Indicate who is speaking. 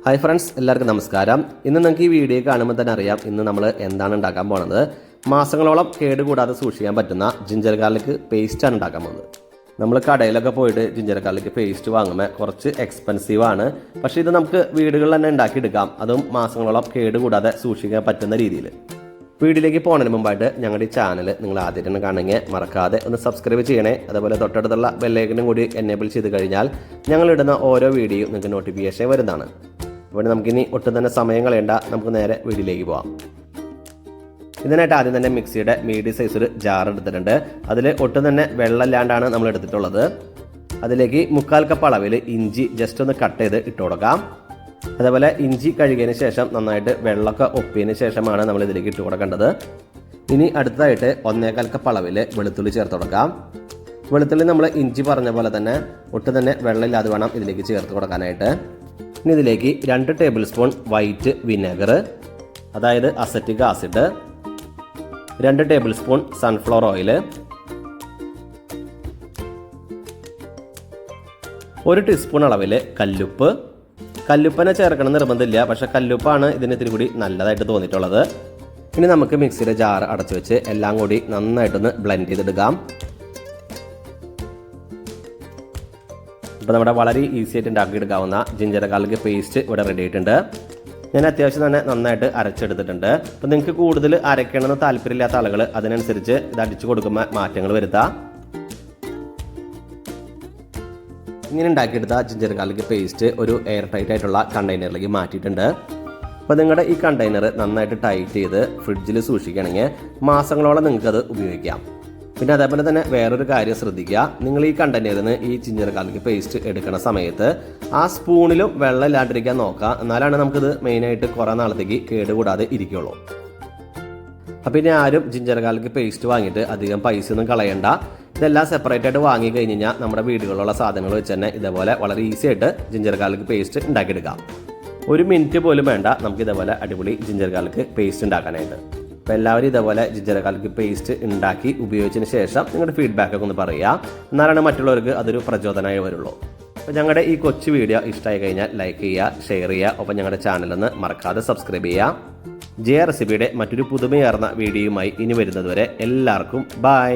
Speaker 1: Hi friends, എല്ലാവർക്കും നമസ്കാരം. ഇന്ന് നിങ്ങൾക്ക് ഈ വീഡിയോ കാണുമ്പോൾ തന്നെ അറിയാം ഇന്ന് നമ്മൾ എന്താണ് ഉണ്ടാക്കാൻ പോകുന്നത്. മാസങ്ങളോളം കേടുകൂടാതെ സൂക്ഷിക്കാൻ പറ്റുന്ന ജിഞ്ചർ ഗാർലിക് പേസ്റ്റാണ് ഉണ്ടാക്കാൻ പോകുന്നത്. നമ്മൾ കടയിലൊക്കെ പോയിട്ട് ജിഞ്ചർ ഗാർലിക് പേസ്റ്റ് വാങ്ങുമ്പോൾ കുറച്ച് എക്സ്പെൻസീവാണ്. പക്ഷേ ഇത് നമുക്ക് വീടുകളിൽ തന്നെ ഉണ്ടാക്കിയെടുക്കാം, അതും മാസങ്ങളോളം കേടുകൂടാതെ സൂക്ഷിക്കാൻ പറ്റുന്ന രീതിയിൽ. വീഡിയോയിലേക്ക് പോകുന്നതിന് മുമ്പായിട്ട് ഞങ്ങളുടെ ഈ ചാനൽ നിങ്ങൾ ആദ്യമായിട്ട് കാണുമെങ്കിൽ മറക്കാതെ ഒന്ന് സബ്സ്ക്രൈബ് ചെയ്യണേ. അതുപോലെ തൊട്ടടുത്തുള്ള ബെല്ലൈക്കനും കൂടി എനേബിൾ ചെയ്ത് കഴിഞ്ഞാൽ ഞങ്ങളിടുന്ന ഓരോ വീഡിയോയും നിങ്ങൾക്ക് നോട്ടിഫിക്കേഷൻ വരുന്നതാണ്. അപ്പോൾ നമുക്കിനി ഒട്ടും തന്നെ സമയം കളയേണ്ട, നമുക്ക് നേരെ വീഡിയോയിലേക്ക് പോകാം. ഇതിനായിട്ട് ആദ്യം തന്നെ മിക്സിയുടെ മീഡിയം സൈസ് ഒരു ജാർ എടുത്തിട്ടുണ്ട്. അതിൽ ഒട്ടും തന്നെ വെള്ളമില്ലാണ്ടാണ് നമ്മൾ എടുത്തിട്ടുള്ളത്. അതിലേക്ക് 1/4 കപ്പ് അളവിൽ ഇഞ്ചി ജസ്റ്റ് ഒന്ന് കട്ട് ചെയ്ത് ഇട്ട് കൊടുക്കാം. അതേപോലെ ഇഞ്ചി കഴുകിയതിന് ശേഷം നന്നായിട്ട് വെള്ളമൊക്കെ ഒപ്പിയതിന് ശേഷമാണ് നമ്മൾ ഇതിലേക്ക് ഇട്ട് കൊടുക്കേണ്ടത്. ഇനി അടുത്തതായിട്ട് 1/4 കപ്പ് അളവിൽ വെളുത്തുള്ളി ചേർത്ത് കൊടുക്കാം. വെളുത്തുള്ളി നമ്മൾ ഇഞ്ചി പറഞ്ഞ പോലെ തന്നെ ഒട്ടും തന്നെ വെള്ളമില്ലാതെ വേണം ഇതിലേക്ക് ചേർത്ത് കൊടുക്കാനായിട്ട്. ഇനി ഇതിലേക്ക് 2 ടേബിൾ സ്പൂൺ വൈറ്റ് വിനെഗർ, അതായത് acetic acid, 2 table spoon sunflower oil, 1 teaspoon അളവിൽ കല്ലുപ്പ്. കല്ലുപ്പനെ ചേർക്കണം നിർബന്ധമില്ല, പക്ഷെ കല്ലുപ്പാണ് ഇതിന് ഇത്തിരി കൂടി നല്ലതായിട്ട് തോന്നിയിട്ടുള്ളത്. ഇനി നമുക്ക് മിക്സിയുടെ ജാർ അടച്ചു വെച്ച് എല്ലാം കൂടി നന്നായിട്ടൊന്ന് ബ്ലെൻഡ് ചെയ്തെടുക്കാം. ഇപ്പോൾ നമ്മുടെ വളരെ ഈസി ആയിട്ട് ഉണ്ടാക്കിയെടുക്കാവുന്ന ജിഞ്ചർ ഗാർലിക് പേസ്റ്റ് ഇവിടെ റെഡി ആയിട്ടുണ്ട്. ഞാൻ അത്യാവശ്യം തന്നെ നന്നായിട്ട് അരച്ചെടുത്തിട്ടുണ്ട്. അപ്പോൾ നിങ്ങൾക്ക് കൂടുതൽ അരയ്ക്കണമെന്ന് താല്പര്യമില്ലാത്ത ആളുകൾ അതിനനുസരിച്ച് ഇത് അടിച്ചു കൊടുക്കുമ്പോൾ മാറ്റങ്ങൾ വരുത്താം. ഇങ്ങനെ ഉണ്ടാക്കിയെടുത്ത ജിഞ്ചർ ഗാർലിക് പേസ്റ്റ് ഒരു എയർ ടൈറ്റ് ആയിട്ടുള്ള കണ്ടെയ്നറിലേക്ക് മാറ്റിയിട്ടുണ്ട്. അപ്പോൾ നിങ്ങളുടെ ഈ കണ്ടെയ്നർ നന്നായിട്ട് ടൈറ്റ് ചെയ്ത് ഫ്രിഡ്ജിൽ സൂക്ഷിക്കുകയാണെങ്കിൽ മാസങ്ങളോളം നിങ്ങൾക്കത് ഉപയോഗിക്കാം. പിന്നെ അതേപോലെ തന്നെ വേറൊരു കാര്യം ശ്രദ്ധിക്കുക, നിങ്ങൾ ഈ കണ്ടെയ്നറിൽ നിന്ന് ഈ ജിഞ്ചർ ഗാർലിക് പേസ്റ്റ് എടുക്കുന്ന സമയത്ത് ആ സ്പൂണിലും വെള്ളം ഇല്ലാണ്ടിരിക്കാൻ നോക്കുക. എന്നാലാണ് നമുക്കിത് മെയിനായിട്ട് കുറേ നാളത്തേക്ക് കേടുകൂടാതെ ഇരിക്കുള്ളൂ. അപ്പോൾ ഇനി ആരും ജിഞ്ചർ ഗാർലിക് പേസ്റ്റ് വാങ്ങിയിട്ട് അധികം പൈസ ഒന്നും കളയണ്ട. ഇതെല്ലാം സെപ്പറേറ്റ് ആയിട്ട് വാങ്ങി കഴിഞ്ഞ് കഴിഞ്ഞാൽ നമ്മുടെ വീടുകളിലുള്ള സാധനങ്ങൾ വെച്ച് തന്നെ ഇതേപോലെ വളരെ ഈസി ആയിട്ട് ജിഞ്ചർ ഗാർലിക് പേസ്റ്റ് ഉണ്ടാക്കിയെടുക്കാം. 1 മിനിറ്റ് പോലും വേണ്ട നമുക്ക് ഇതേപോലെ അടിപൊളി ജിഞ്ചർ ഗാർലിക് പേസ്റ്റ് ഉണ്ടാക്കാനായിട്ട്. അപ്പോൾ എല്ലാവരും ഇതേപോലെ ജിഞ്ചർ ഗാർലിക് പേസ്റ്റ് ഉണ്ടാക്കി ഉപയോഗിച്ചതിന് ശേഷം നിങ്ങളുടെ ഫീഡ്ബാക്കൊക്കെ ഒന്ന് പറയുക. എന്നാലാണ് മറ്റുള്ളവർക്ക് അതൊരു പ്രചോദനമായി വരുള്ളൂ. അപ്പോൾ ഞങ്ങളുടെ ഈ കൊച്ചു വീഡിയോ ഇഷ്ടമായി കഴിഞ്ഞാൽ ലൈക്ക് ചെയ്യുക, ഷെയർ ചെയ്യുക. ഒപ്പം ഞങ്ങളുടെ ചാനലൊന്ന് മറക്കാതെ സബ്സ്ക്രൈബ് ചെയ്യുക. ജെ റെസിപ്പിയുടെ മറ്റൊരു പുതുമയാർന്ന വീഡിയോയുമായി ഇനി വരുന്നതുവരെ എല്ലാവർക്കും ബൈ.